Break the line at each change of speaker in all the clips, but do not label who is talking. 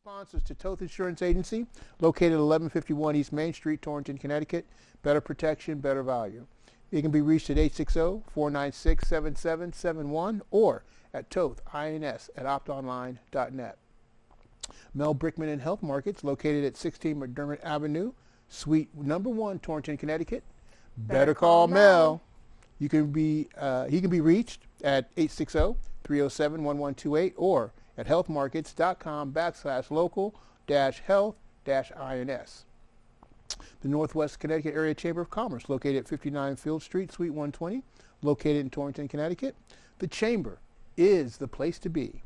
Sponsors to Toth Insurance Agency, located at 1151 East Main Street, Torrington, Connecticut. Better protection, better value. You can be reached at 860-496-7771 or at tothins@optonline.net. Mel Brickman and Health Markets, located at 16 McDermott Avenue, Suite number 1, Torrington, Connecticut. Better call Mel. He can be reached at 860-307-1128 or at healthmarkets.com/local-health-ins. The Northwest Connecticut Area Chamber of Commerce, located at 59 Field Street, Suite 120, located in Torrington, Connecticut. The Chamber is the place to be.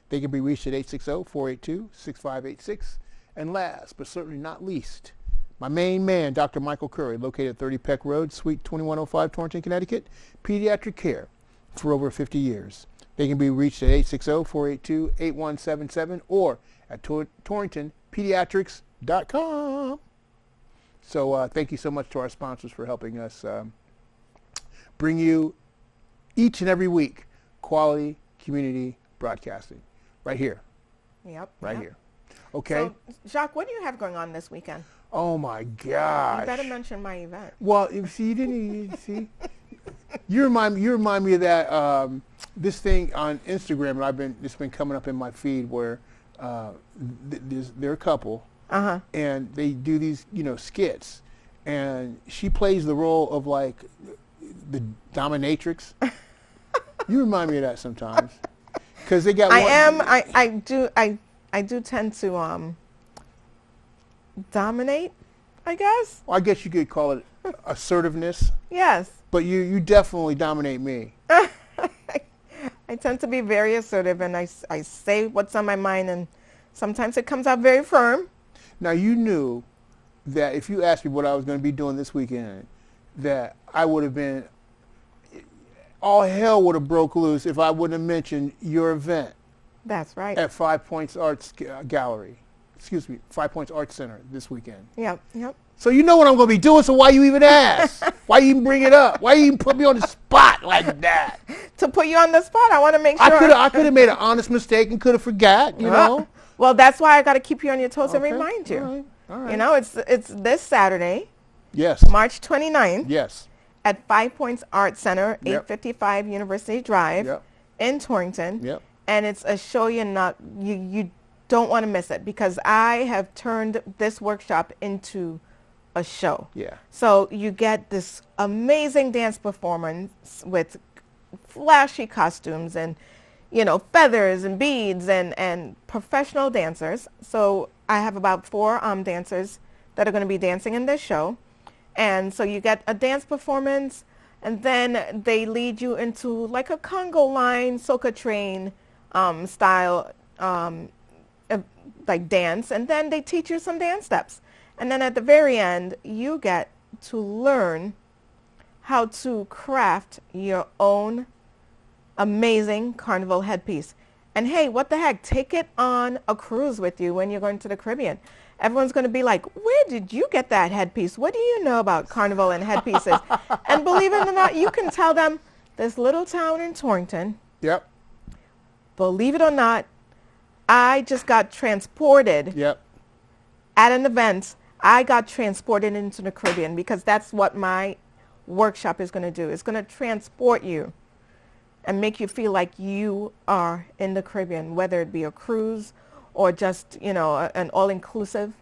They can be reached at 860-482-6586. And last, but certainly not least, my main man, Dr. Michael Curry, located at 30 Peck Road, Suite 2105, Torrington, Connecticut. Pediatric care for over 50 years. They can be reached at 860-482-8177 or at torringtonpediatrics.com. So thank you so much to our sponsors for helping us bring you each and every week quality community broadcasting right here.
Yep.
Right here. Okay.
So, Jacque, what do you have going on this weekend?
Oh my gosh.
You better mention my event.
Well, you see, you remind me of that this thing on Instagram, and it's been coming up in my feed where they're a couple, and they do these skits, and she plays the role of like the dominatrix. You remind me of that sometimes, because they got. I do tend to dominate, I guess. Well, I guess you could call it assertiveness.
Yes.
But you definitely dominate me.
I tend to be very assertive, and I say what's on my mind, and sometimes it comes out very firm.
Now, you knew that if you asked me what I was going to be doing this weekend, that I would have been, all hell would have broke loose if I wouldn't have mentioned your event.
That's right.
At 5 Points Arts Gallery. Excuse me, 5 Points Arts Center this weekend.
Yep.
So you know what I'm going to be doing, so why you even ask? Why you even bring it up? Why you even put me on the spot like that?
To put you on the spot, I want to make sure.
I could have made an honest mistake and could have forgot, you know?
Well, that's why I got to keep you on your toes and remind you.
All right.
You know, it's this Saturday.
Yes.
March 29th.
Yes.
At 5 Points Art Center,
Yep.
855 University Drive,
Yep.
in Torrington.
Yep.
And it's a show you don't want to miss it, because I have turned this workshop into a show.
Yeah.
So you get this amazing dance performance with flashy costumes and, feathers and beads and professional dancers. So I have about 4 dancers that are going to be dancing in this show. And so you get a dance performance, and then they lead you into like a Congo line, soca train style like dance, and then they teach you some dance steps. And then at the very end, you get to learn how to craft your own amazing carnival headpiece. And hey, what the heck, take it on a cruise with you when you're going to the Caribbean. Everyone's going to be like, where did you get that headpiece? What do you know about carnival and headpieces? And believe it or not, you can tell them, this little town in Torrington.
Yep.
Believe it or not, I just got transported.
Yep.
At an event. I got transported into the Caribbean, because that's what my workshop is going to do. It's going to transport you and make you feel like you are in the Caribbean, whether it be a cruise or just, an all-inclusive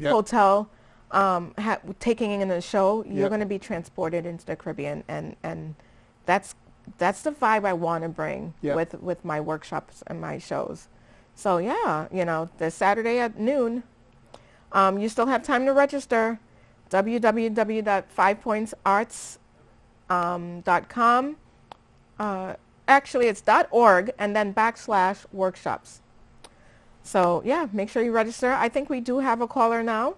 hotel, taking in a show. You're going to be transported into the Caribbean, and that's the vibe I want to bring with my workshops and my shows. So this Saturday at noon. You still have time to register. www.5pointsarts.com. Actually, it's .org and then /workshops. So, make sure you register. I think we do have a caller now.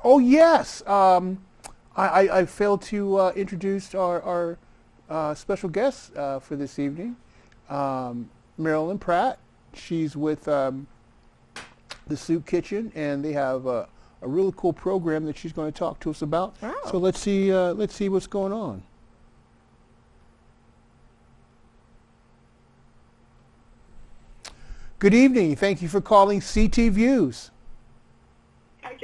Oh, yes. I failed to introduce our special guest for this evening, Marilyn Pratt. She's with the Soup Kitchen, and they have a really cool program that she's going to talk to us about.
Oh.
So let's see what's going on. Good evening. Thank you for calling CT Views.
Hi,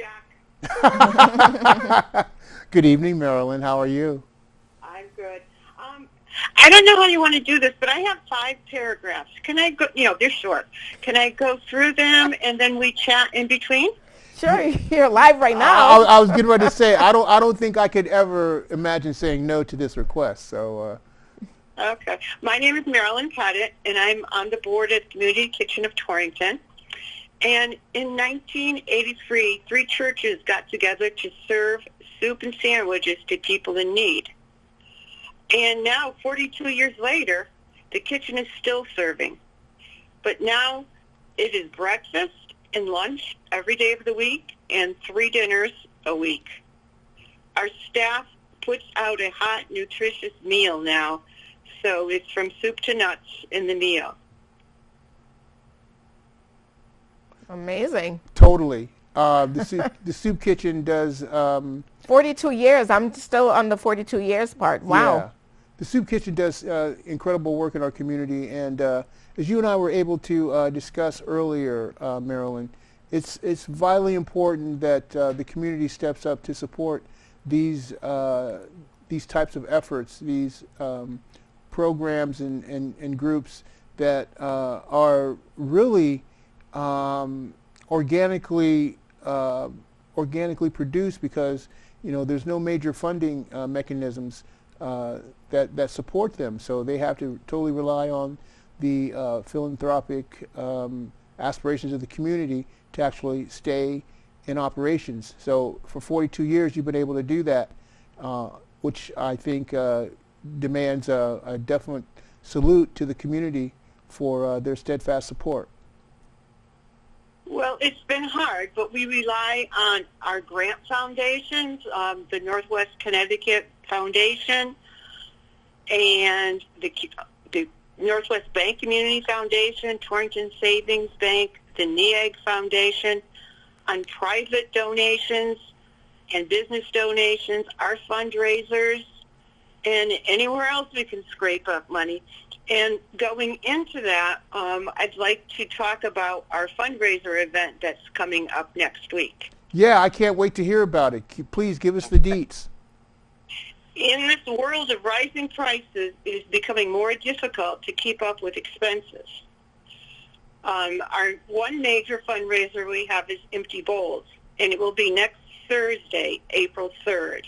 Jacque.
Good evening, Marilyn. How are you?
I'm good. I don't know how you want to do this, but I have 5 paragraphs. Can I go, they're short. Can I go through them and then we chat in between?
Sure, you're live right now.
I was getting ready to say, I don't think I could ever imagine saying no to this request. So.
Okay. My name is Marilyn Cottet, and I'm on the board at the Community Kitchen of Torrington. And in 1983, 3 churches got together to serve soup and sandwiches to people in need. And now, 42 years later, the kitchen is still serving. But now it is breakfast and lunch every day of the week and 3 dinners a week. Our staff puts out a hot, nutritious meal now, so it's from soup to nuts in the meal.
Amazing.
Totally. The soup kitchen does
42 years. I'm still on the 42 years part. Wow.
Yeah. The soup kitchen does incredible work in our community, and as you and I were able to discuss earlier, Marilyn, it's vitally important that the community steps up to support these types of efforts, these programs and groups that are really organically produced, because there's no major funding mechanisms that support them, so they have to totally rely on the philanthropic aspirations of the community to actually stay in operations. So for 42 years you've been able to do that, which I think demands a definite salute to the community for their steadfast support.
Well, it's been hard, but we rely on our grant foundations, the Northwest Connecticut Foundation and the Northwest Bank Community Foundation, Torrington Savings Bank, the NEAG Foundation, on private donations and business donations, our fundraisers, and anywhere else we can scrape up money. And going into that, I'd like to talk about our fundraiser event that's coming up next week.
Yeah, I can't wait to hear about it. Please give us the deets.
In this world of rising prices, it is becoming more difficult to keep up with expenses. Our one major fundraiser we have is Empty Bowls, and it will be next Thursday, April 3rd.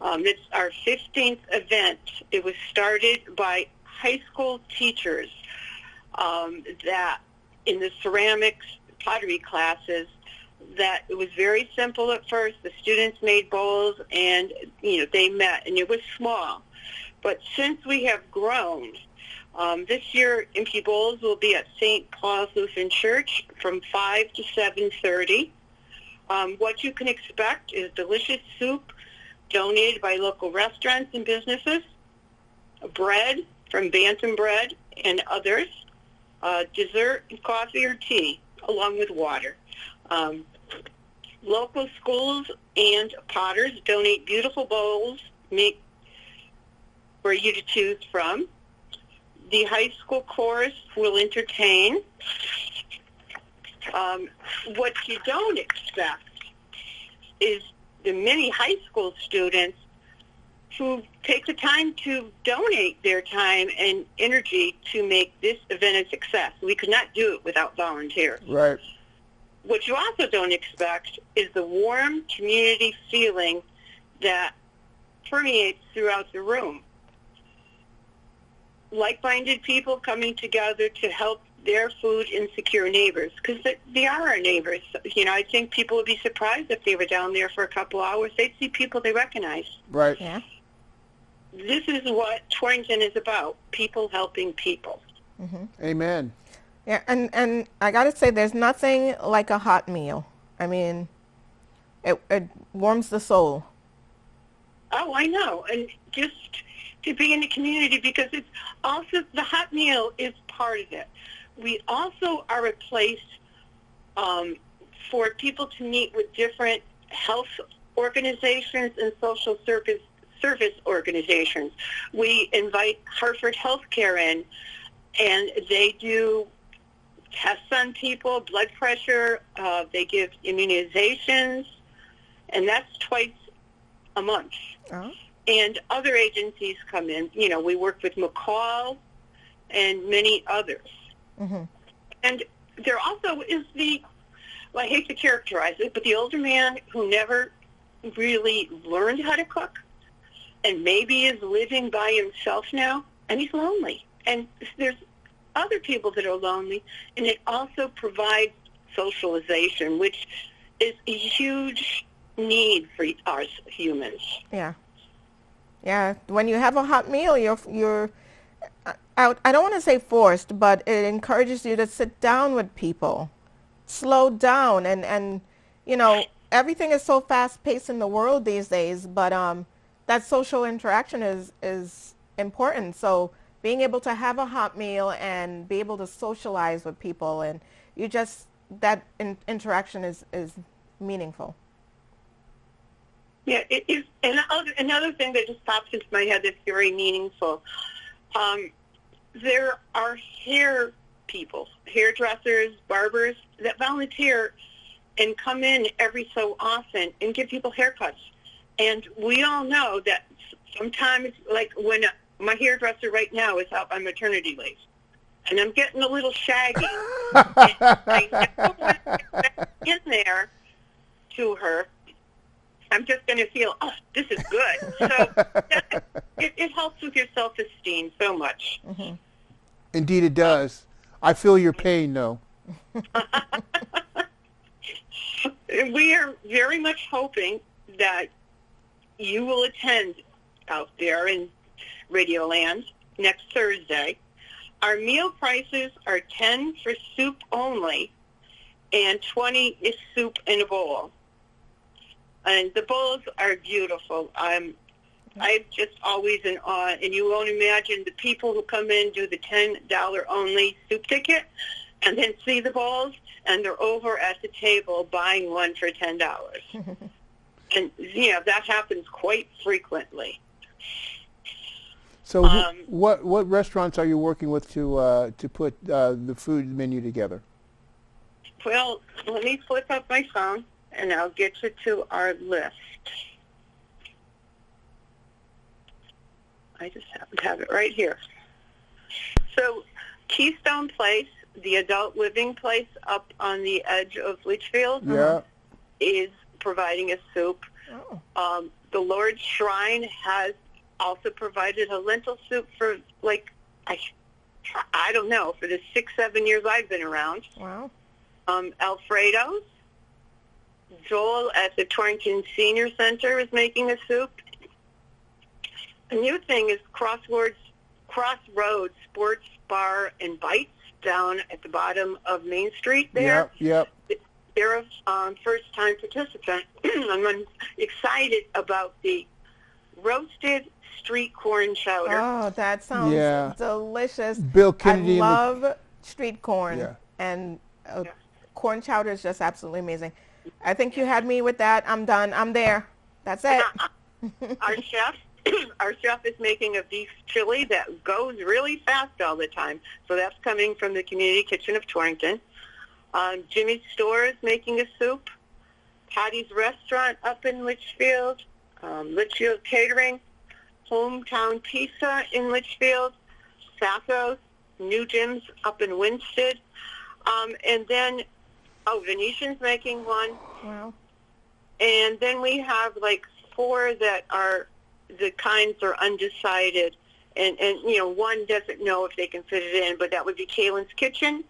It's our 15th event. It was started by high school teachers that in the ceramics pottery classes, that it was very simple at first. The students made bowls and they met, and it was small. But since we have grown, this year Empty Bowls will be at St. Paul's Lutheran Church from 5 to 7:30. What you can expect is delicious soup donated by local restaurants and businesses, bread from Bantam Bread and others, dessert, coffee or tea, along with water. Local schools and potters donate beautiful bowls for you to choose from. The high school chorus will entertain. What you don't expect is the many high school students who take the time to donate their time and energy to make this event a success. We could not do it without volunteers.
Right.
What you also don't expect is the warm community feeling that permeates throughout the room. Like-minded people coming together to help their food insecure neighbors, because they are our neighbors. I think people would be surprised if they were down there for a couple hours. They'd see people they recognize.
Right.
Yeah.
This is what Torrington is about, people helping people.
Mm-hmm.
Amen.
Yeah, and I got to say, there's nothing like a hot meal. I mean, it warms the soul.
Oh, I know. And just to be in the community, because it's also, the hot meal is part of it. We also are a place for people to meet with different health organizations and social service organizations. We invite Hartford Healthcare in, and they do tests on people, blood pressure. They give immunizations, and that's twice a month. Oh. And other agencies come in. You know, we work with McCall and many others. Mm-hmm. And there also is well, I hate to characterize it, but the older man who never really learned how to cook and maybe is living by himself now, and he's lonely. And there's other people that are lonely, and it also provides socialization, which is a huge need for us humans.
Yeah. Yeah. When you have a hot meal, you're out. I don't want to say forced, but it encourages you to sit down with people, slow down, and you know, everything is so fast paced in the world these days, but that social interaction is important. So being able to have a hot meal and be able to socialize with people, and that interaction is meaningful.
Yeah, it is. And another thing that just pops into my head that's very meaningful, there are hair people, hairdressers, barbers that volunteer and come in every so often and give people haircuts. And we all know that sometimes, like when my hairdresser right now is out on maternity leave, and I'm getting a little shaggy, and I don't want to get in there to her. I'm just going to feel, oh, this is good. So it helps with your self-esteem so much.
Mm-hmm.
Indeed it does. I feel your pain, though.
We are very much hoping that you will attend out there in Radioland next Thursday. Our meal prices are $10 for soup only, and $20 is soup in a bowl. And the bowls are beautiful. I'm just always in awe. And you won't imagine the people who come in, do the $10 only soup ticket, and then see the bowls, and they're over at the table buying one for $10. And, you know, that happens quite frequently.
So what restaurants are you working with to put the food menu together?
Well, let me flip up my phone, and I'll get you to our list. I just happen to have it right here. So Keystone Place, the adult living place up on the edge of Litchfield, is providing a soup. Oh. The Lord's Shrine has also provided a lentil soup for, like, I don't know, for the 6-7 years I've been around.
Wow.
Alfredo's. Joel at the Torrington Senior Center is making a soup. A new thing is Crossroads Sports Bar and Bites down at the bottom of Main Street there.
Yep.
They're a first-time participant. I'm excited about the roasted street corn chowder.
Oh, that sounds delicious.
Bill Kennedy.
I love street corn. Yeah. And corn chowder is just absolutely amazing. I think you had me with that. I'm done. I'm there. That's it.
Our chef is making a beef chili that goes really fast all the time. So that's coming from the Community Kitchen of Torrington. Jimmy's Store is making a soup. Patty's Restaurant up in Litchfield. Litchfield Catering. Hometown Pizza in Litchfield. Sacco's. New Jim's up in Winsted. And then, Venetian's making one.
Wow.
And then we have like 4 that are the kinds are undecided. And you know, one doesn't know if they can fit it in, but that would be Kaylin's Kitchen,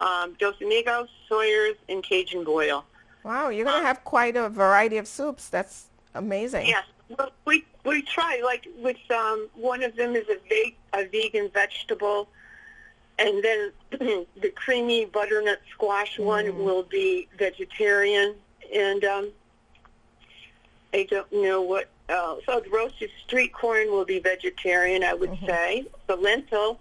Dos Amigos, Sawyer's, and Cajun Boil.
Wow, you're going to have quite a variety of soups. That's amazing.
Yes. Well, we try, like with one of them is a vegan vegetable, and then the creamy butternut squash one will be vegetarian, and I don't know what else. So the roasted street corn will be vegetarian, I would say. The lentil.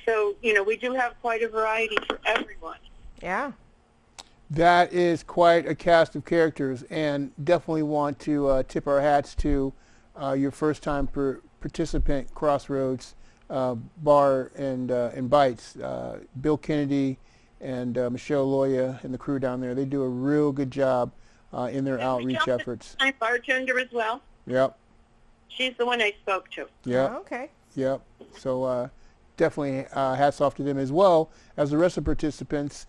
So, you know, we do have quite a variety for everyone.
Yeah.
That is quite a cast of characters, and definitely want to tip our hats to your first-time participant, Crossroads Bar and Bites. Bill Kennedy and Michelle Loya and the crew down there. They do a real good job in their outreach efforts.
I'm bartender as well.
Yep.
She's the one I spoke to.
Yep.
Oh, okay.
Yep. So definitely hats off to them as well as the rest of the participants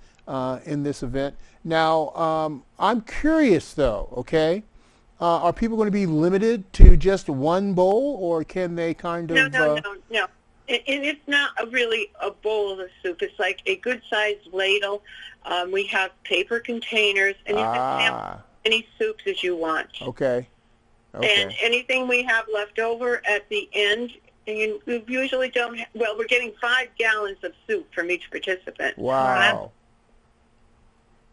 in this event. Now, I'm curious though, okay? Are people going to be limited to just one bowl, or can they kind of...
No. And it's not really a bowl of soup. It's like a good-sized ladle. We have paper containers, and you can have any soups as you want.
Okay.
And anything we have left over at the end, and we usually don't we're getting 5 gallons of soup from each participant.
Wow.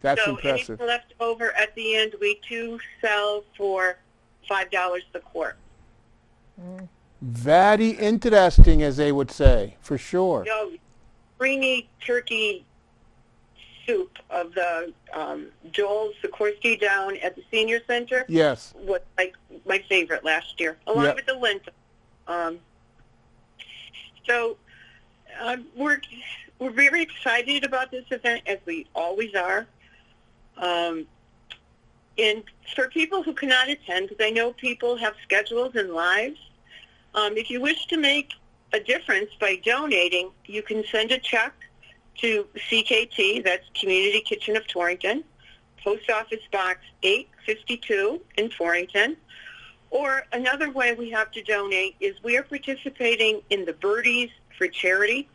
That's impressive.
Anything left over at the end, we do sell for $5 the quart.
Very interesting, as they would say, for sure.
Creamy turkey soup of the Joel's Sikorsky down at the senior center.
Yes.
Was like my favorite last year, along with the lentil. So we're very excited about this event, as we always are. And for people who cannot attend, because I know people have schedules and lives, if you wish to make a difference by donating, you can send a check to CKT, that's Community Kitchen of Torrington, Post Office Box 852 in Torrington. Or another way we have to donate is we are participating in the Birdies for Charity.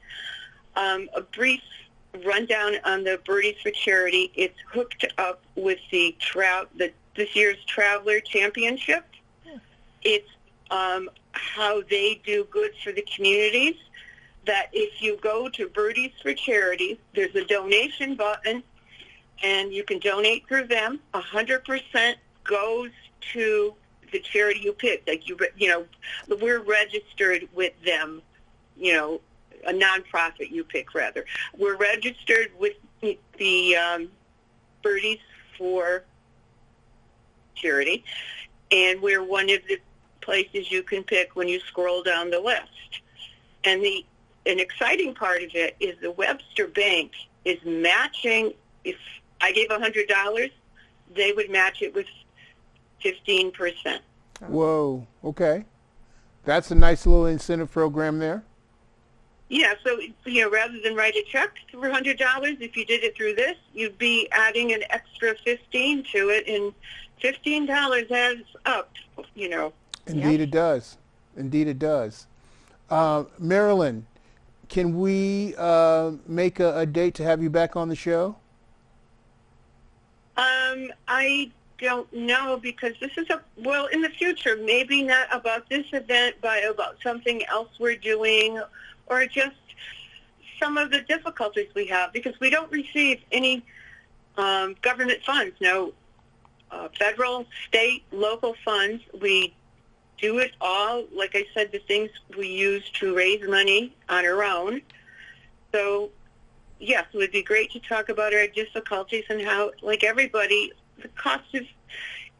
A brief rundown on the Birdies for Charity. It's hooked up with this year's Traveler Championship. It's how they do good for the communities. That if you go to Birdies for Charity, there's a donation button, and you can donate through them. 100% goes to the charity you pick. Like we're registered with them. A nonprofit you pick, rather. We're registered with the Birdies for Charity, and we're one of the places you can pick when you scroll down the list. And an exciting part of it is the Webster Bank is matching. If I gave $100, they would match it with 15%.
Whoa, okay. That's a nice little incentive program there.
Yeah, so rather than write a check for $100, if you did it through this, you'd be adding an extra $15 to it, and $15 adds up.
Indeed, it does. Indeed, it does. Marilyn, can we make a date to have you back on the show?
I don't know, because this is in the future, maybe not about this event, but about something else we're doing, or just some of the difficulties we have, because we don't receive any government funds, no federal, state, local funds. We do it all, like I said, the things we use to raise money on our own. So, yes, it would be great to talk about our difficulties and how, like everybody, the cost of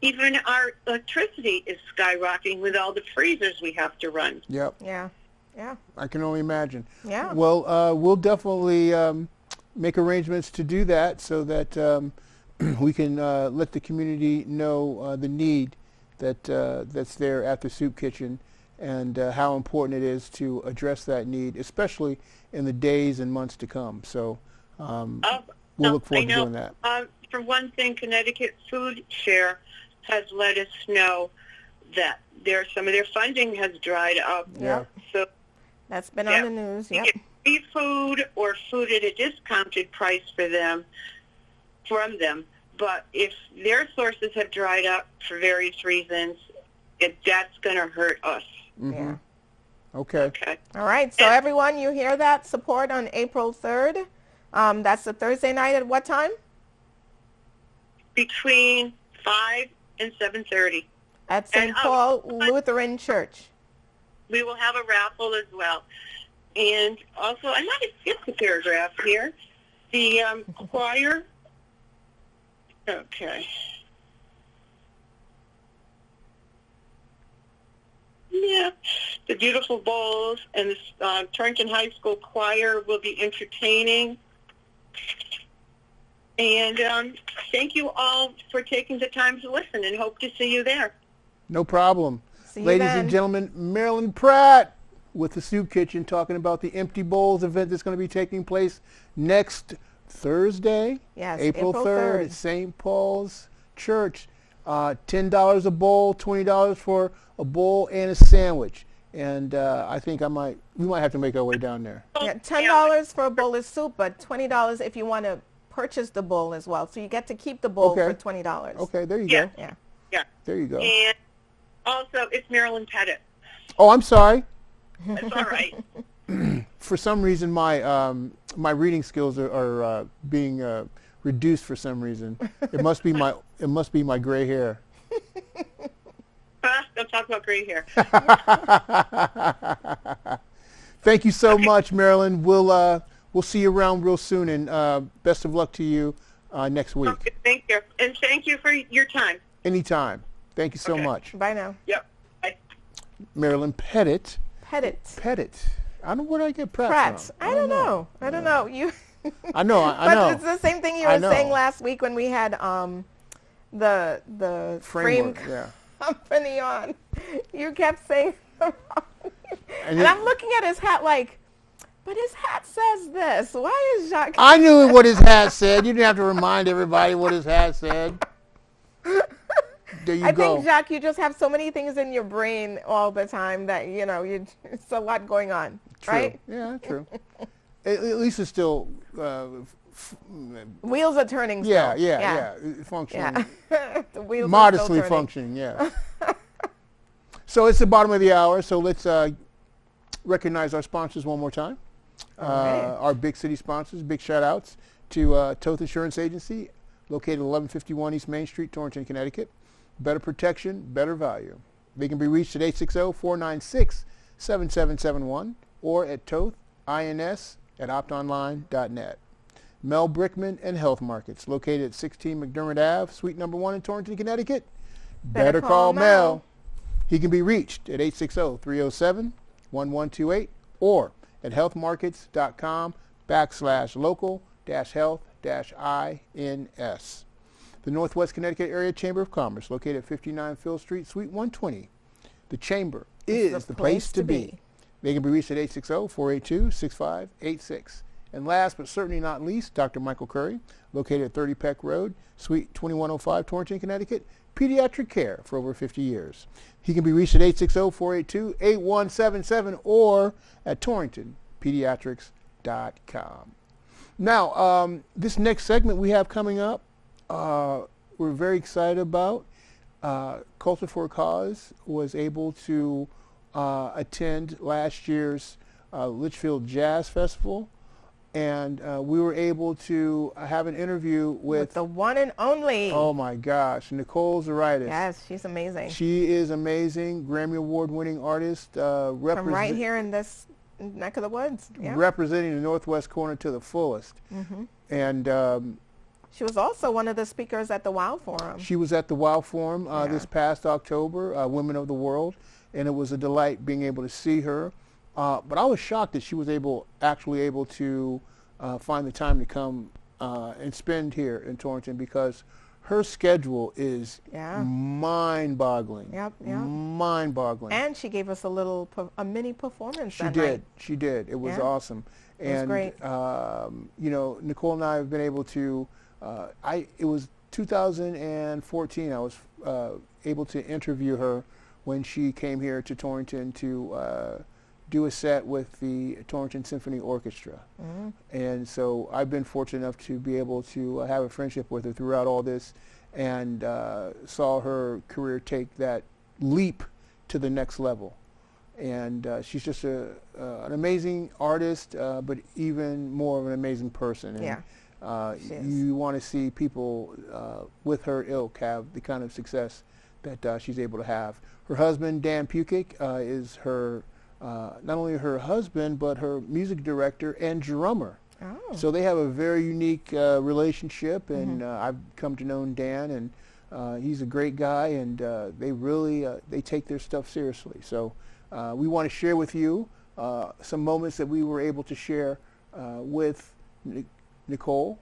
even our electricity is skyrocketing with all the freezers we have to run.
Yep.
Yeah.
I can only imagine.
Yeah.
Well, we'll definitely make arrangements to do that so that we can let the community know the need that's there at the Soup Kitchen, and how important it is to address that need, especially in the days and months to come. So we'll look forward to doing that.
For one thing, Connecticut Food Share has let us know that some of their funding has dried up.
Yeah.
So
that's been on the news. Yep.
Get free food or food at a discounted price from them. But if their sources have dried up for various reasons, that's going to hurt us.
Mm-hmm.
Yeah.
Okay.
All right. So everyone, you hear that? Support on April 3rd. That's a Thursday night at what time?
Between 5 and 7:30.
At St. Paul Lutheran Church.
We will have a raffle as well. And also, I might have skipped a paragraph here. The choir. Okay. Yeah. The Beautiful Bowls and the Torrington High School Choir will be entertaining. And thank you all for taking the time to listen, and hope to see you there.
No problem.
See you
Ladies
then.
and gentlemen, Marilyn Pratt with the Soup Kitchen talking about the Empty Bowls event that's going to be taking place next Thursday,
Yes,
April 3rd
3rd.
at St. Paul's Church. $10 a bowl, $20 for a bowl and a sandwich. And I think we might have to make our way down there.
Yeah, $10 for a bowl of soup, but $20 if you want to purchase the bowl as well. So you get to keep the bowl for $20.
Okay, there you
Yeah.
go.
Yeah.
Yeah.
There you go.
And also, it's Marilyn Pettit.
Oh, I'm sorry.
That's all right.
For some reason, my my reading skills are being reduced for some reason. It must be my gray hair.
Don't talk about gray hair.
Thank you so much, Marilyn. We'll see you around real soon, and best of luck to you next week.
Okay, thank you. And thank you for your time.
Anytime. Thank you so much.
Bye now.
Yep. Bye.
Marilyn Pettit.
Pettit.
I don't know where did I get Pratt
Pratt.
from.
I don't know. I don't know. You.
I know. I know.
But it's the same thing you
I
were
know.
saying last week when we had the frame
Framework, yeah.
company on. You kept saying the wrong.
And
And I'm looking at his hat like, but his hat says this. Why is Jacque?
I knew what his hat said. You didn't have to remind everybody what his hat said. There you
I
go.
think, Jacque, you just have so many things in your brain all the time that, it's a lot going on,
True.
right?
Yeah, true. At least it's still
Wheels are turning still.
yeah, functioning.
Yeah. The wheels are
Modestly
still turning.
functioning, yeah. So it's the bottom of the hour, so let's recognize our sponsors one more time.
right.
Our big city sponsors, big shout outs to Toth Insurance Agency, located 1151 East Main Street, Torrington, Connecticut. Better protection, better value. They can be reached at 860-496-7771 or at tothins@optonline.net. Mel Brickman and Health Markets, located at 16 McDermott Ave, Suite number 1 in Torrington, Connecticut. Better call Mel. He can be reached at 860-307-1128 or at healthmarkets.com/local-health-ins. The Northwest Connecticut Area Chamber of Commerce, located at 59 Phil Street, Suite 120. The Chamber is the place to be. They can be reached at 860-482-6586. And last but certainly not least, Dr. Michael Curry, located at 30 Peck Road, Suite 2105, Torrington, Connecticut, pediatric care for over 50 years. He can be reached at 860-482-8177 or at torringtonpediatrics.com. Now, this next segment we have coming up, we're very excited about. Culture for a Cause was able to attend last year's Litchfield Jazz Festival, and we were able to have an interview with
the one and only.
Oh my gosh, Nicole Zaritis.
Yes, she's amazing.
She is amazing, Grammy Award-winning artist.
From right here in this neck of the woods. Yeah.
Representing the Northwest corner to the fullest.
Mm-hmm.
And
she was also one of the speakers at the WOW Forum.
she was at the WOW Forum this past October, Women of the World, and it was a delight being able to see her. But I was shocked that she was actually able to find the time to come and spend here in Torrington, because her schedule is mind-boggling.
Yep.
Mind-boggling.
And she gave us a mini performance
She
that
did.
night.
She did. It was awesome.
It was great.
Nicole and I have been able to. It was 2014. I was able to interview her when she came here to Torrington to do a set with the Torrington Symphony Orchestra.
Mm-hmm.
And so I've been fortunate enough to be able to have a friendship with her throughout all this, and saw her career take that leap to the next level. And she's just an amazing artist, but even more of an amazing person. And, you want to see people with her ilk have the kind of success that she's able to have. Her husband, Dan Pukic, is her not only her husband, but her music director and drummer.
Oh.
So they have a very unique relationship, and I've come to know Dan, and he's a great guy, and they really they take their stuff seriously. So we want to share with you some moments that we were able to share with Nicole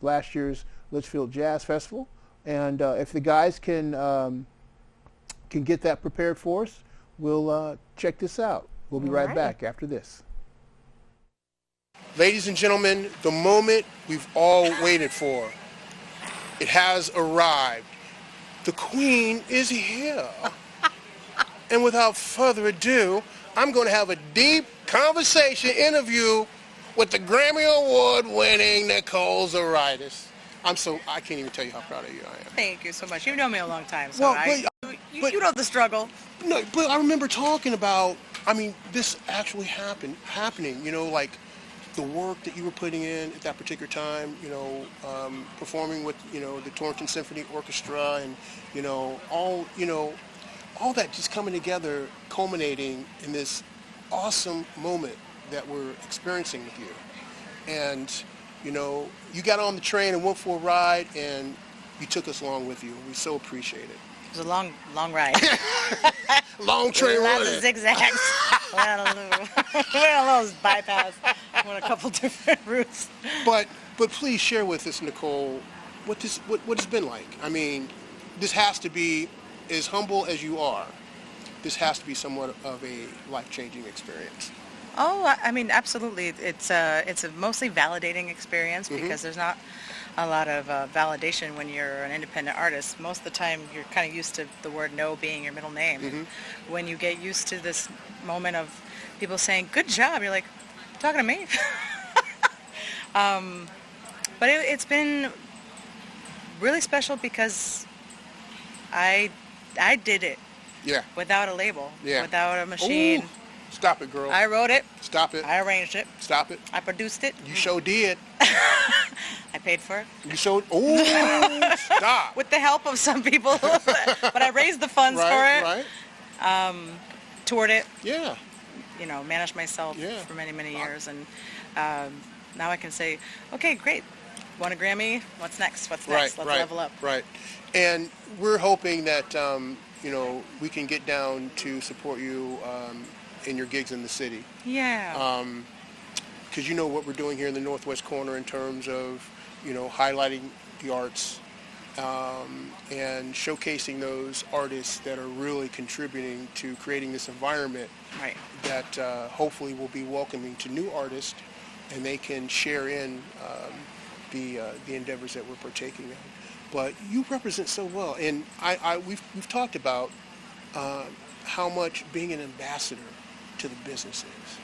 last year's Litchfield Jazz Festival. And if the guys can get that prepared for us, we'll check this out. We'll be right back after this. Ladies and gentlemen, the moment we've all waited for, it has arrived. The Queen is here. And without further ado, I'm going to have a deep conversation interview with the Grammy Award-winning Nicole Zaritis. I can't even tell you how proud of you I am.
Thank you so much. You've known me a long time, so you know the struggle.
No, but I remember talking about, this actually happening, like the work that you were putting in at that particular time, performing with, the Torrington Symphony Orchestra and, all that just coming together, culminating in this awesome moment that we're experiencing with you. And, you got on the train and went for a ride, and you took us along with you. We so appreciate it.
It was a long ride.
Long train ride.
Lots of zigzags. went on those bypass. Went a couple different routes.
But please share with us, Nicole, what it's been like. This has to be, as humble as you are, this has to be somewhat of a life-changing experience.
Oh, absolutely. It's a mostly validating experience because there's not a lot of validation when you're an independent artist. Most of the time, you're kind of used to the word no being your middle name. When you get used to this moment of people saying, good job, you're like, talking to me? But it's been really special because I did it.
Yeah.
Without a label.
Yeah.
Without a machine.
Ooh. Stop it, girl.
I wrote it.
Stop it.
I arranged it.
Stop it.
I produced it.
You sure did.
I paid for it.
You sure? Oh, stop.
With the help of some people. But I raised the funds for it.
Right.
Toured it.
Yeah.
Managed myself for many, many years. And now I can say, okay, great. Won a Grammy. What's next? Let's level up. Right.
And we're hoping that, we can get down to support you in your gigs in the city.
Yeah.
Because what we're doing here in the Northwest Corner in terms of, highlighting the arts and showcasing those artists that are really contributing to creating this environment that hopefully will be welcoming to new artists, and they can share in the endeavors that we're partaking in. But you represent so well, and we've talked about how much being an ambassador to the business is.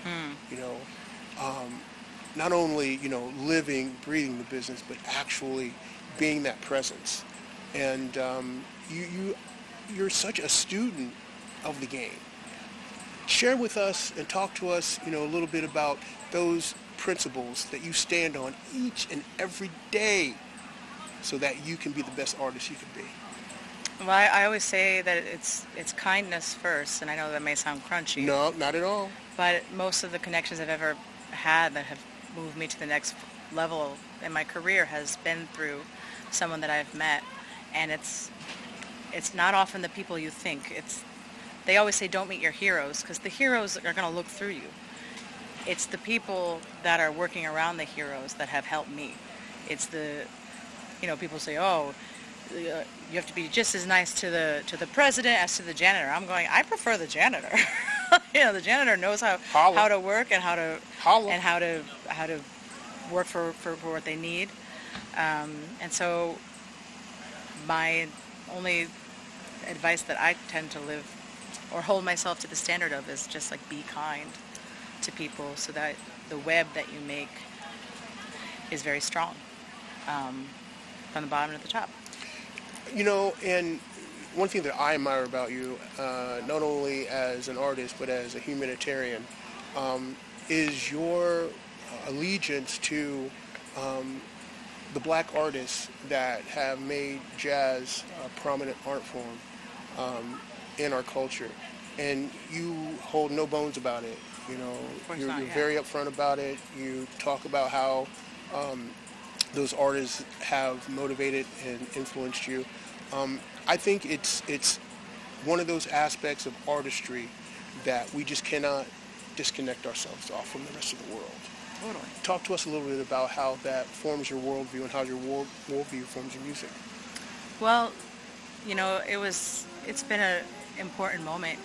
Not only living, breathing the business, but actually being that presence. And you're such a student of the game. Share with us and talk to us, a little bit about those principles that you stand on each and every day, so that you can be the best artist you can be.
Well, I always say that it's kindness first, and I know that may sound crunchy.
No, not at all.
But most of the connections I've ever had that have moved me to the next level in my career has been through someone that I've met, and it's not often the people you think. They always say don't meet your heroes, because the heroes are going to look through you. It's the people that are working around the heroes that have helped me. It's the people say, oh, you have to be just as nice to the president as to the janitor. I'm going, I prefer the janitor. The janitor knows how to work and how to work for what they need. And so my only advice that I tend to live or hold myself to the standard of is just like be kind to people, so that the web that you make is very strong. From the bottom to the top.
And one thing that I admire about you, not only as an artist but as a humanitarian, is your allegiance to the black artists that have made jazz a prominent art form in our culture. And you hold no bones about it. You're very upfront about it. You talk about how those artists have motivated and influenced you. I think it's one of those aspects of artistry that we just cannot disconnect ourselves off from the rest of the world.
Totally.
Talk to us a little bit about how that forms your worldview and how your worldview forms your music.
Well, it's been an important moment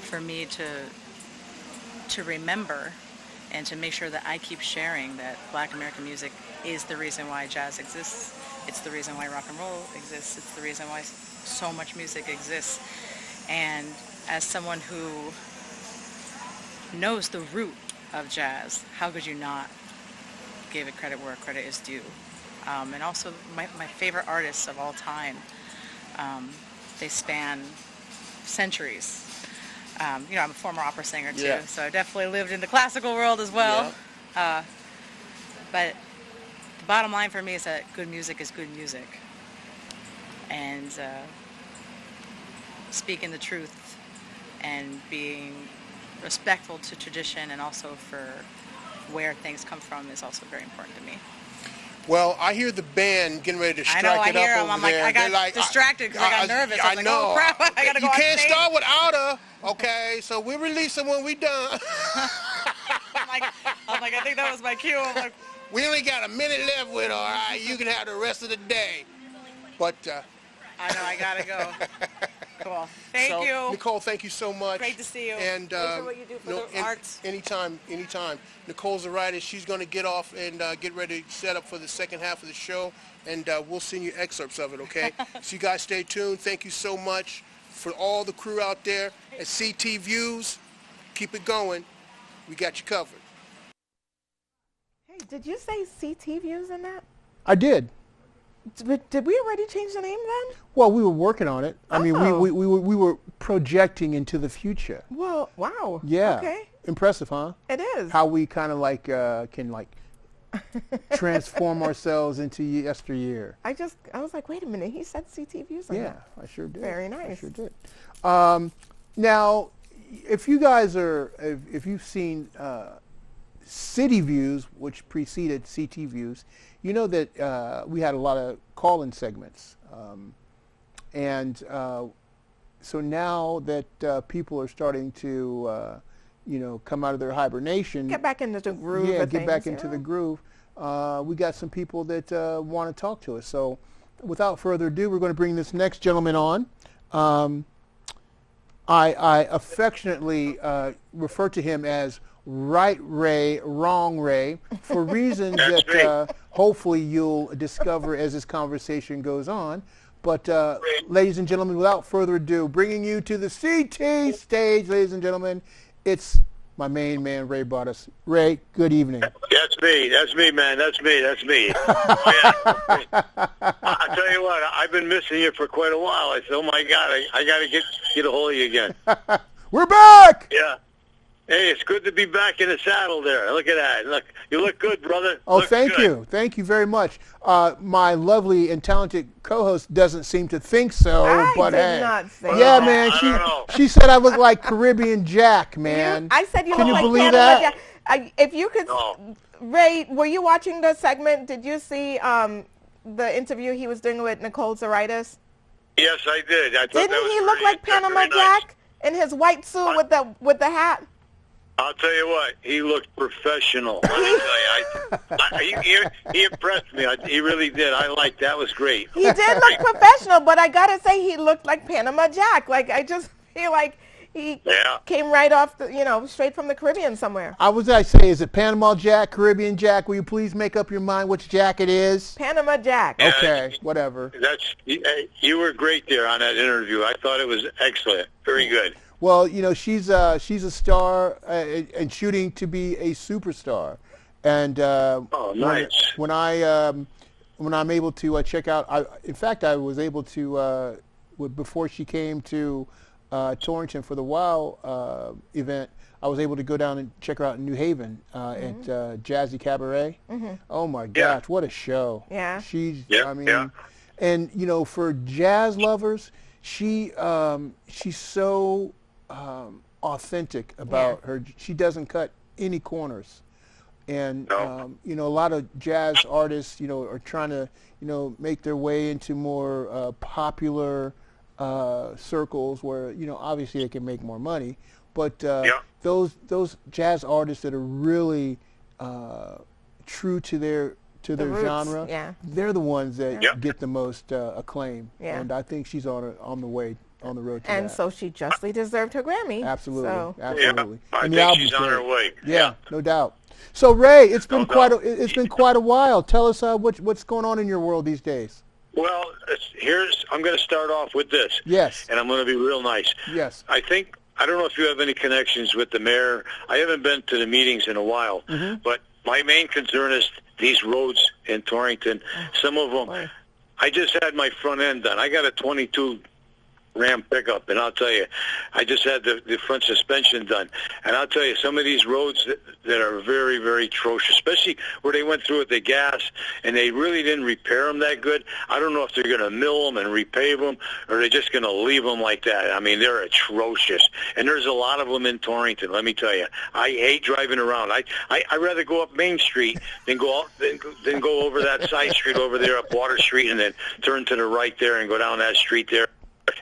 for me to remember and to make sure that I keep sharing that Black American music is the reason why jazz exists. It's the reason why rock and roll exists. It's the reason why so much music exists. And as someone who knows the root of jazz, how could you not give it credit where credit is due? And also my favorite artists of all time, they span centuries. I'm a former opera singer too, so I definitely lived in the classical world as well. Yeah. But the bottom line for me is that good music is good music. And speaking the truth and being respectful to tradition and also for where things come from is also very important to me.
Well, I hear the band getting ready to strike it up over there.
I know, I'm like, I got distracted because I got nervous. I was like, oh crap, I gotta go
You
on
can't
stage.
start without her, okay? So we'll release them when we done.
I'm like, I think that was my cue. I'm like,
we only got a minute left with her, all right? You can have the rest of the day. But
I know, I gotta go. Cool. Thank you.
Nicole, thank you so much.
Great to see you.
And
Thanks for what you do for the arts.
Anytime. Nicole's a writer. She's going to get off and get ready to set up for the second half of the show, and we'll send you excerpts of it, okay? So you guys stay tuned. Thank you so much for all the crew out there at CT Views. Keep it going. We got you covered.
Hey, did you say CT Views in that?
I did.
Did we already change the name then?
Well, we were working on it. I mean, we were projecting into the future.
Well, wow.
Yeah.
Okay.
Impressive, huh?
It is.
How we kind of like can like transform ourselves into yesteryear.
I was like, wait a minute. He said CT Views on that.
I sure did.
Very nice.
I sure did. Now, if you've seen City Views, which preceded CT Views, you know that we had a lot of call-in segments. So now that people are starting to, come out of their hibernation.
Get back into the groove.
Yeah, get back into the groove. We got some people that want to talk to us. So without further ado, we're going to bring this next gentleman on. I affectionately refer to him as Right Ray, Wrong Ray, for reasons that hopefully you'll discover as this conversation goes on. But ladies and gentlemen, without further ado, bringing you to the CT stage, ladies and gentlemen, it's my main man, Ray Bottas. Ray, good evening.
That's me, man. That's me. I tell you what, I've been missing you for quite a while. I said, oh my God, I got to get a hold of you again.
We're back!
Yeah. Hey, it's good to be back in the saddle there. Look at that. Look, you look good, brother.
Oh, thank you. Thank you very much. My lovely and talented co-host doesn't seem to think so,
I did not say
yeah,
that.
man. She said I look like Caribbean Jacque, man.
I said you
Can
look
you
like
believe
Panama
that?
Jack. If you could, Ray, were you watching the segment? Did you see the interview he was doing with Nicole Zaritis?
Yes, I did.
Didn't he look like Panama Jack in his white suit with the hat?
I'll tell you what, he looked professional. Let me tell you, he impressed me. He really did. I liked that. Was great.
He did look professional, but I gotta say he looked like Panama Jack. Like I just feel like he came right off straight from the Caribbean somewhere.
I say, is it Panama Jack, Caribbean Jack? Will you please make up your mind which Jack it is?
Panama Jack.
Yeah,
okay, whatever.
You were great there on that interview. I thought it was excellent. Very good.
Well, she's a star and shooting to be a superstar. And
nice.
When I'm able to check out, in fact, I was able to before she came to Torrington for the WOW event. I was able to go down and check her out in New Haven at Jazzy Cabaret. Mm-hmm. Oh my gosh, what a show!
Yeah,
and for jazz lovers, she's so authentic about her. She doesn't cut any corners. And, a lot of jazz artists, are trying to, make their way into more popular circles where, obviously they can make more money. But those jazz artists that are really true to their
roots,
genre,
yeah.
they're the ones that
Yep.
get the most acclaim.
Yeah.
And I think she's on the road to
And
that.
so she justly deserved her Grammy.
Absolutely,
So.
absolutely.
Yeah, I
And the
think
album's
she's on
great.
her way.
Yeah, no doubt. So Ray, it's been
No doubt.
it's been quite a while. Tell us what's going on in your world these days.
Well, I'm going to start off with this.
Yes.
And I'm going to be real nice.
Yes.
I don't know if you have any connections with the mayor. I haven't been to the meetings in a while, but my main concern is these roads in Torrington. Some of them, I just had my front end done. I got a 22 Ram pickup, and I'll tell you, I just had the front suspension done. And I'll tell you, some of these roads that are very, very atrocious, especially where they went through with the gas, and they really didn't repair them that good. I don't know if they're going to mill them and repave them, or they're just going to leave them like that. I mean, they're atrocious. And there's a lot of them in Torrington, let me tell you. I hate driving around. I'd rather go up Main Street than go over that side street over there up Water Street and then turn to the right there and go down that street there.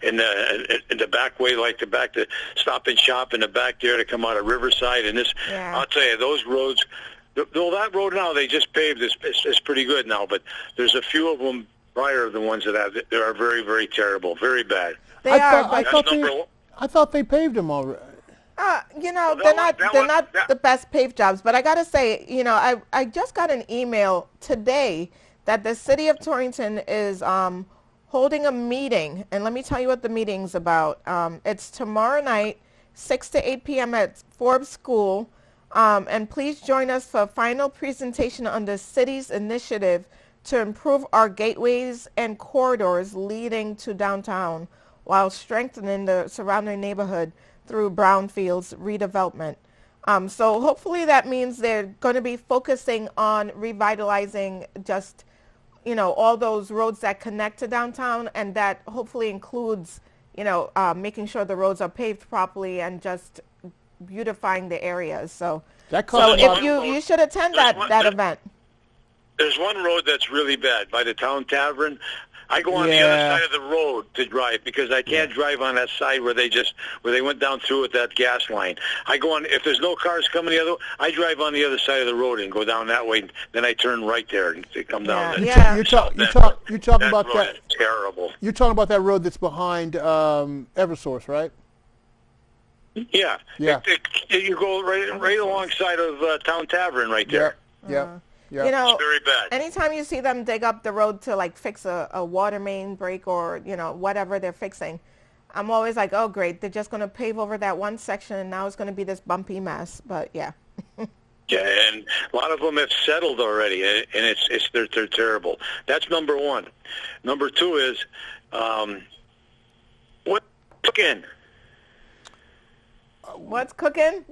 In the back way, like the back to Stop and Shop in the back there to come out of Riverside. And this, I'll tell you, those roads, though that road now they just paved is pretty good now, but there's a few of them prior to the ones that are very, very terrible, very bad.
I thought they paved them already.
They're not the best paved jobs, but I gotta say, I just got an email today that the city of Torrington is holding a meeting, and let me tell you what the meeting's about. It's tomorrow night, 6 to 8 p.m. at Forbes School, and please join us for a final presentation on the city's initiative to improve our gateways and corridors leading to downtown while strengthening the surrounding neighborhood through brownfields redevelopment. So hopefully that means they're going to be focusing on revitalizing just all those roads that connect to downtown, and that hopefully includes, making sure the roads are paved properly and just beautifying the areas. So if you should attend that event.
There's one road that's really bad by the Town Tavern. I go on the other side of the road to drive because I can't drive on that side where they went down through with that gas line. I go on, if there's no cars coming the other way, I drive on the other side of the road and go down that way. Then I turn right there and come down.
You're talking about that.
Terrible.
You're talking about that road that's behind Eversource, right?
Yeah.
Yeah.
You go right alongside of Town Tavern right there.
Yeah. Yeah.
It's very bad.
Anytime you see them dig up the road to fix a water main break or whatever they're fixing, I'm always like, oh great, they're just going to pave over that one section and now it's going to be this bumpy mess. But yeah.
Yeah, and a lot of them have settled already, and they're terrible. That's number one. Number two is what's cooking?
What's cooking?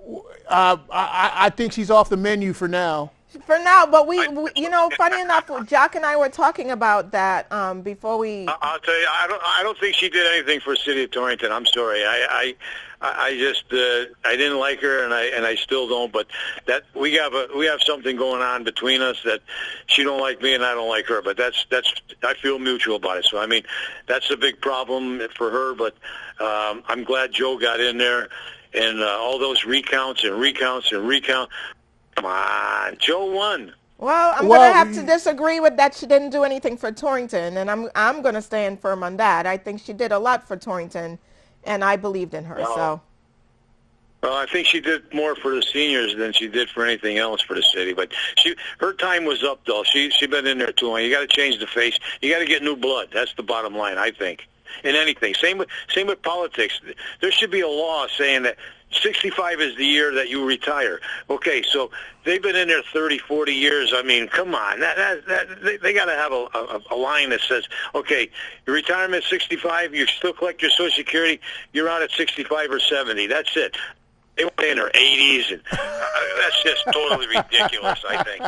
I think she's off the menu for now.
For now, but we funny enough, Jacque and I were talking about that before we.
I'll tell you, I don't think she did anything for the city of Torrington. I'm sorry, I just I didn't like her, and I still don't. But that we have something going on between us that she don't like me and I don't like her. But that's I feel mutual about it. So I mean, that's a big problem for her. But I'm glad Joe got in there, and all those recounts. Come on, Joe won.
Well, I'm going to have to disagree with that. She didn't do anything for Torrington, and I'm going to stand firm on that. I think she did a lot for Torrington, and I believed in her. Well,
I think she did more for the seniors than she did for anything else for the city. But her time was up, though. She been in there too long. You got to change the face. You got to get new blood. That's the bottom line, I think. In anything, same with politics. There should be a law saying that 65 is the year that you retire. Okay, so they've been in there 30, 40 years. I mean, come on. They got to have a line that says, okay, your retirement at 65, you still collect your Social Security, you're out at 65 or 70. That's it. They went in their 80s, and that's just totally ridiculous, I think.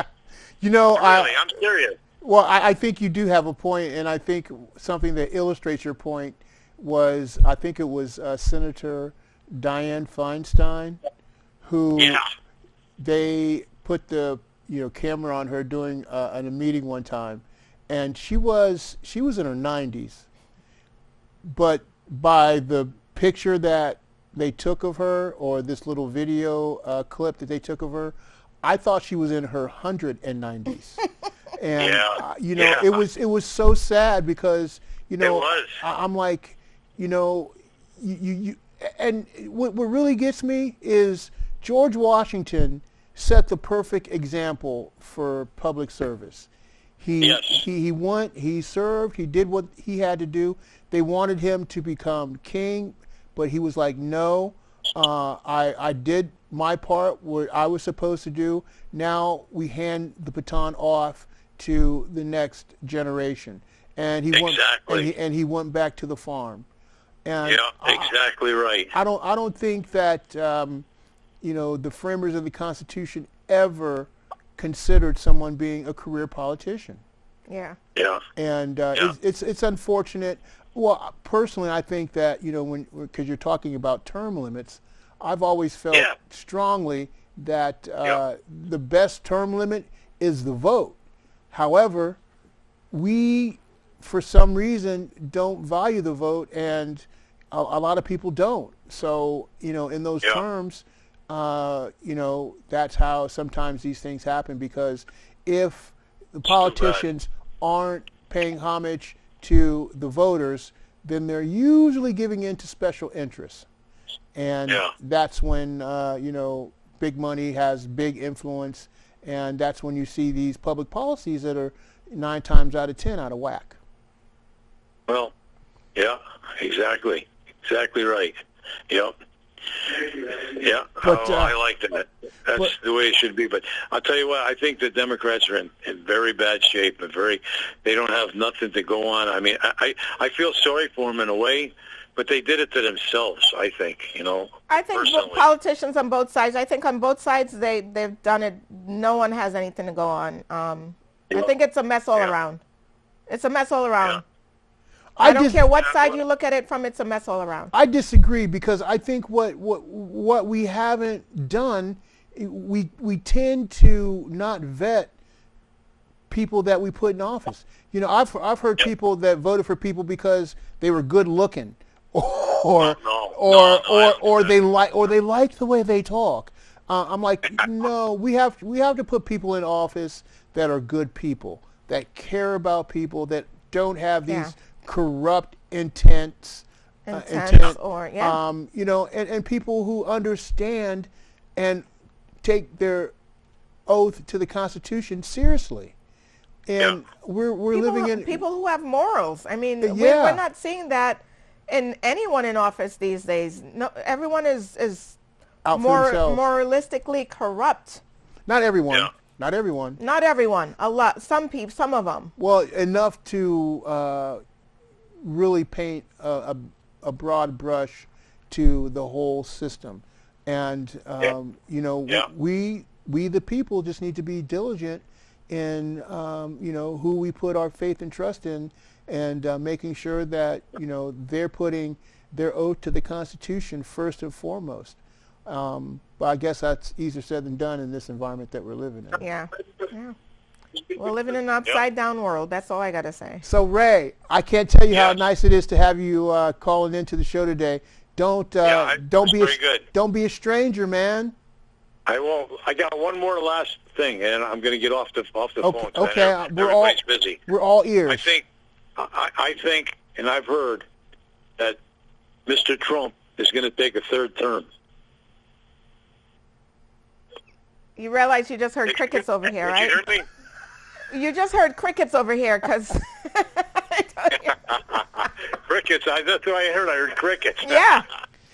I'm serious.
Well, I think you do have a point, and I think something that illustrates your point was, I think it was Senator Dianne Feinstein, who they put the camera on her doing a meeting one time, and she was in her 90s, but by the picture that they took of her, or this little video clip that they took of her, I thought she was in her 190s. And
Yeah.
it was so sad because
It was.
I'm like, you and what really gets me is George Washington set the perfect example for public service. He served, he did what he had to do. They wanted him to become king, but he was like, no, I did my part, what I was supposed to do. Now we hand the baton off to the next generation. And he he went back to the farm. And
exactly right.
I don't think that the framers of the Constitution ever considered someone being a career politician.
Yeah.
Yeah.
And it's unfortunate. Well, personally, I think that because you're talking about term limits, I've always felt strongly that the best term limit is the vote. However, we, for some reason, don't value the vote, and a lot of people don't. So, in those terms, that's how sometimes these things happen, because if the politicians aren't paying homage to the voters, then they're usually giving in to special interests. And that's when, big money has big influence, and that's when you see these public policies that are 9 times out of 10 out of whack.
Well, yeah, exactly. Exactly right. Yep. Yeah,
But,
I like that. That's the way it should be. But I'll tell you what, I think the Democrats are in very bad shape and they don't have nothing to go on. I mean, I feel sorry for them in a way, but they did it to themselves, I think,
I think politicians on both sides, on both sides they've done it. No one has anything to go on. I think it's a mess all around. It's a mess all around.
Yeah.
I don't care what side you look at it from, it's a mess all around.
I disagree, because I think what we haven't done, we tend to not vet people that we put in office. I've heard people that voted for people because they were good looking, or they like the way they talk. I'm like, no, we have to put people in office that are good people, that care about people, that don't have these corrupt intents, and people who understand and take their oath to the Constitution seriously. And we're living in
people who have morals. I mean, we're not seeing that in anyone in office these days. No, everyone is
out for themselves.
Moralistically corrupt.
Not everyone. Yeah. Not everyone.
Not everyone. A lot. Some people. Some of them.
Well, enough to really paint a broad brush to the whole system. And we the people just need to be diligent in who we put our faith and trust in, and making sure that they're putting their oath to the Constitution first and foremost. But I guess that's easier said than done in this environment that we're living in.
Yeah. We're living in an upside-down world. That's all I got to say.
So, Ray, I can't tell you how nice it is to have you calling into the show today. Don't be a stranger, man.
I won't. I got one more last thing, and I'm going to get off the phone.
Okay,
everybody's busy.
We're all ears.
I think, and I've heard that Mr. Trump is going to take a third term.
You realize you just heard crickets over here, right?
Did you hear me?
You just heard crickets over here, because
crickets. That's what I heard. I heard crickets.
Yeah,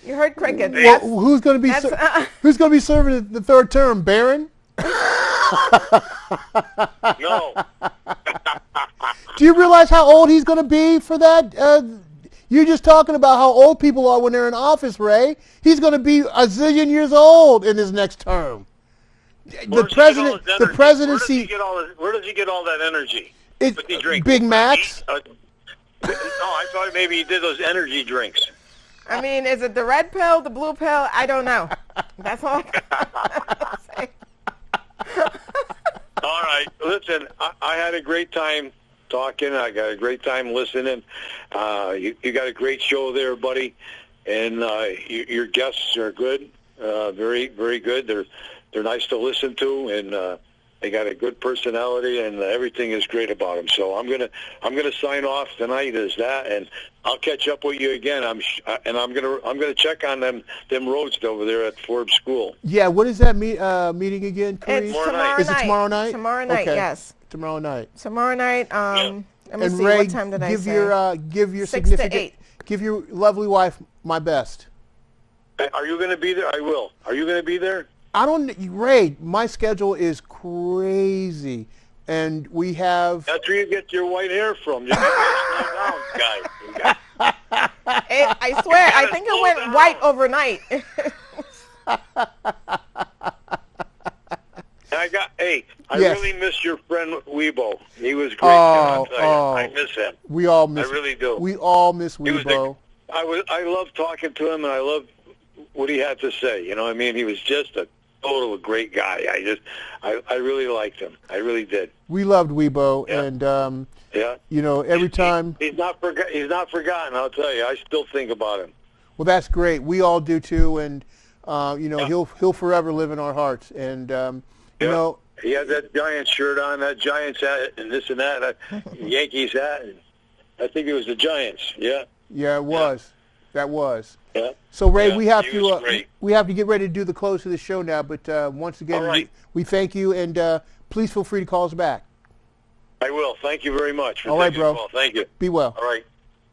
you heard crickets.
Well, who's going to be serving the third term, Barron?
No.
Do you realize how old he's going to be for that? You're just talking about how old people are when they're in office, Ray. He's going to be a zillion years old in his next term. The presidency.
Where does he get all that energy?
Big Macs.
No, I thought maybe he did those energy drinks.
I mean, is it the red pill, the blue pill? I don't know. That's all I gotta say.
All right, listen. I had a great time talking. I got a great time listening. You got a great show there, buddy, and your guests are good. Very, very good. they're nice to listen to, and they got a good personality, and everything is great about them. So I'm gonna sign off tonight as that, and I'll catch up with you again. I'm gonna check on them roads over there at Forbes School.
Yeah, what is that meeting again, Coryse?
It's
Tomorrow
tomorrow
night.
night.
Is it tomorrow night?
Tomorrow night,
Okay.
yes.
Tomorrow night.
Tomorrow night. Let me
And
see.
Ray,
What time did I
give
say?
your
6 to
significant,
8.
give your lovely wife my best.
Are you going to be there? I will. Are you going to be there?
I don't, Ray. My schedule is crazy, and we have.
That's where you get your white hair from. You gotta slow down, guy.
I swear, I think it went white overnight.
I
Yes.
really miss your friend Weibo. He was great.
Oh,
I'll tell you. I miss him.
We all miss.
I really do.
We all miss
He was
Weibo.
I loved talking to him, and I loved what he had to say. You know what I mean? He was just a total great guy. I really liked him. I really did.
We loved Weibo,
Yeah.
and
Yeah.
you know, every time.
He's not forgotten. I'll tell you. I still think about him.
Well, that's great. We all do too, and you know,
Yeah.
he'll forever live in our hearts. And you
Yeah.
know,
He had that Giants shirt on, that Giants hat, and this and that, Yankees hat. And I think it was the Giants. Yeah.
yeah, it was. That was.
Yeah.
So Ray,
Yeah,
we have
he was
to
great.
we have to get ready to do the close of the show now. But once again,
All right.
we thank you, and please feel free to call us back.
I will. Thank you very much for
All right,
taking
bro.
the call. Thank you.
Be well.
All right.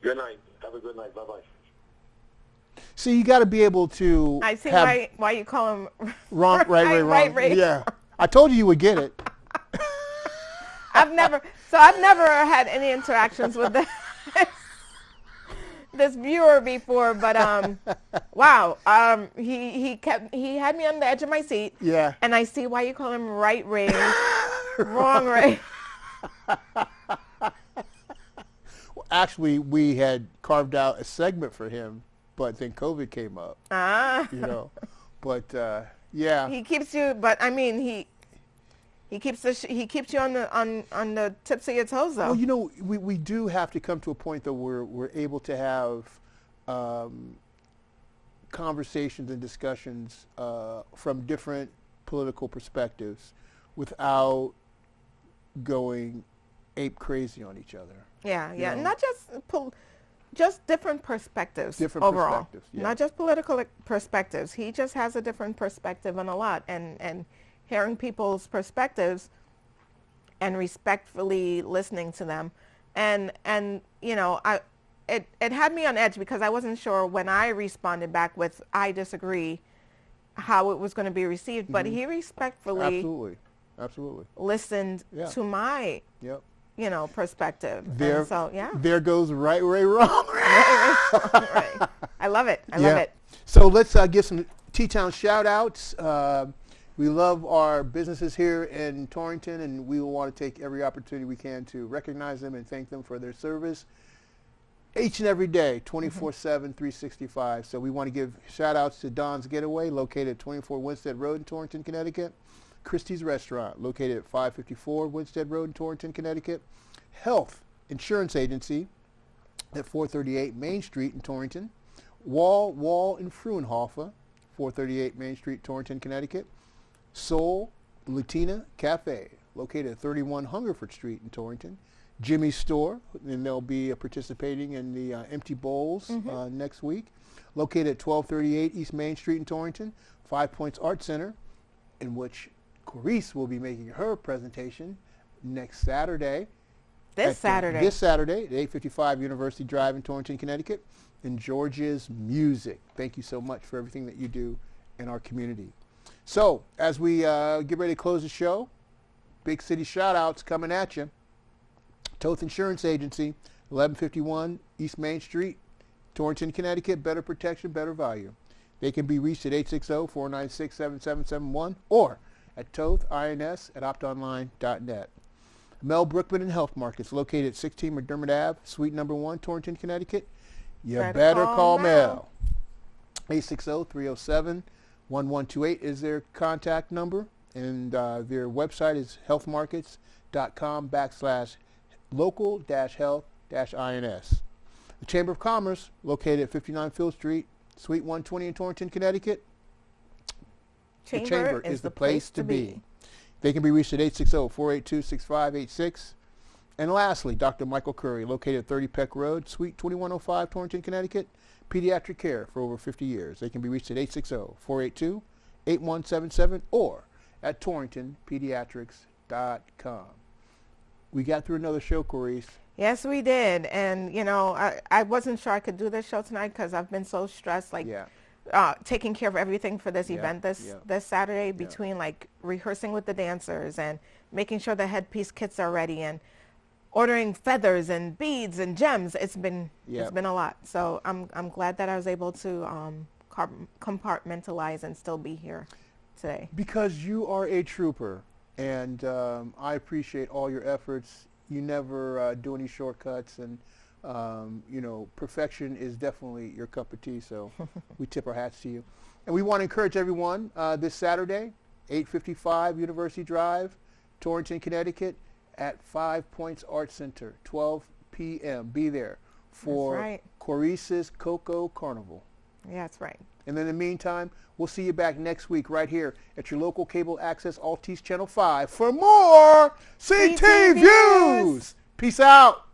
Good night. Have a good night. Bye-bye.
See, you got to be able to.
I see
have
why you call him
wrong, right, wrong.
Ray.
Yeah, I told you would get it.
I've never had any interactions with this viewer before, but wow, he had me on the edge of my seat.
Yeah.
And I see why you call him right Ray, wrong Ray.
Well, actually, we had carved out a segment for him, but then COVID came up. You know, but yeah.
He keeps you, but I mean he keeps you on the tips of your toes, though.
Well, you know, we do have to come to a point that we're able to have conversations and discussions from different political perspectives without going ape crazy on each other.
Yeah,
You
yeah,
know?
not just different perspectives.
Different
overall,
perspectives, yeah.
not just political perspectives. He just has a different perspective on a lot, and hearing people's perspectives and respectfully listening to them, and you know, it had me on edge because I wasn't sure when I responded back with I disagree how it was going to be received, but he respectfully
absolutely
listened
Yeah.
to my
Yep.
you know perspective.
There,
And so yeah.
there goes right, wrong.
Right. I love it. I love it.
So let's give some T-Town shout-outs. We love our businesses here in Torrington, and we will want to take every opportunity we can to recognize them and thank them for their service each and every day, 24/7, 365. So we want to give shout-outs to Don's Getaway, located at 24 Winstead Road in Torrington, Connecticut. Christie's Restaurant, located at 554 Winstead Road in Torrington, Connecticut. Health Insurance Agency at 438 Main Street in Torrington. Wall and Frunhofer, 438 Main Street, Torrington, Connecticut. Soul Latina Cafe, located at 31 Hungerford Street in Torrington. Jimmy's Store, and they'll be participating in the Empty Bowls next week. Located at 1238 East Main Street in Torrington. 5 Points Art Center, in which Coryse will be making her presentation next Saturday.
This Saturday.
This Saturday at 855 University Drive in Torrington, Connecticut. And George's Music. Thank you so much for everything that you do in our community. So, as we get ready to close the show, big city shout-outs coming at you. Toth Insurance Agency, 1151 East Main Street, Torrington, Connecticut. Better protection, better value. They can be reached at 860-496-7771 or at tothins@optonline.net. Mel Brookman and Health Markets, located at 16 McDermott Ave, Suite number 1, Torrington, Connecticut. You better call Mel. 860-307-1128 is their contact number, and their website is healthmarkets.com/local-health-ins. The Chamber of Commerce, located at 59 Field Street, Suite 120 in Torrington, Connecticut.
Chamber is the place to be.
They can be reached at 860-482-6586. And lastly, Dr. Michael Curry, located at 30 Peck Road, Suite 2105, Torrington, Connecticut. Pediatric care for over 50 years. They can be reached at 860-482-8177 or at torringtonpediatrics.com. We got through another show, Coryse.
Yes, we did. And, you know, I wasn't sure I could do this show tonight because I've been so stressed, like taking care of everything for this event this Saturday between like rehearsing with the dancers and making sure the headpiece kits are ready and ordering feathers and beads and gems. It's been a lot. So I'm glad that I was able to compartmentalize and still be here today. Because
you are a trooper, and I appreciate all your efforts. You never do any shortcuts, and you know, perfection is definitely your cup of tea. So we tip our hats to you. And we want to encourage everyone this Saturday, 855 University Drive, Torrington, Connecticut, at 5 Points Art Center, 12 p.m. Be there for Coryse's Cocoa Carnival.
Yeah, that's right.
And then in the meantime, we'll see you back next week right here at your local cable access Altice Channel 5 for more CT Views. Peace out.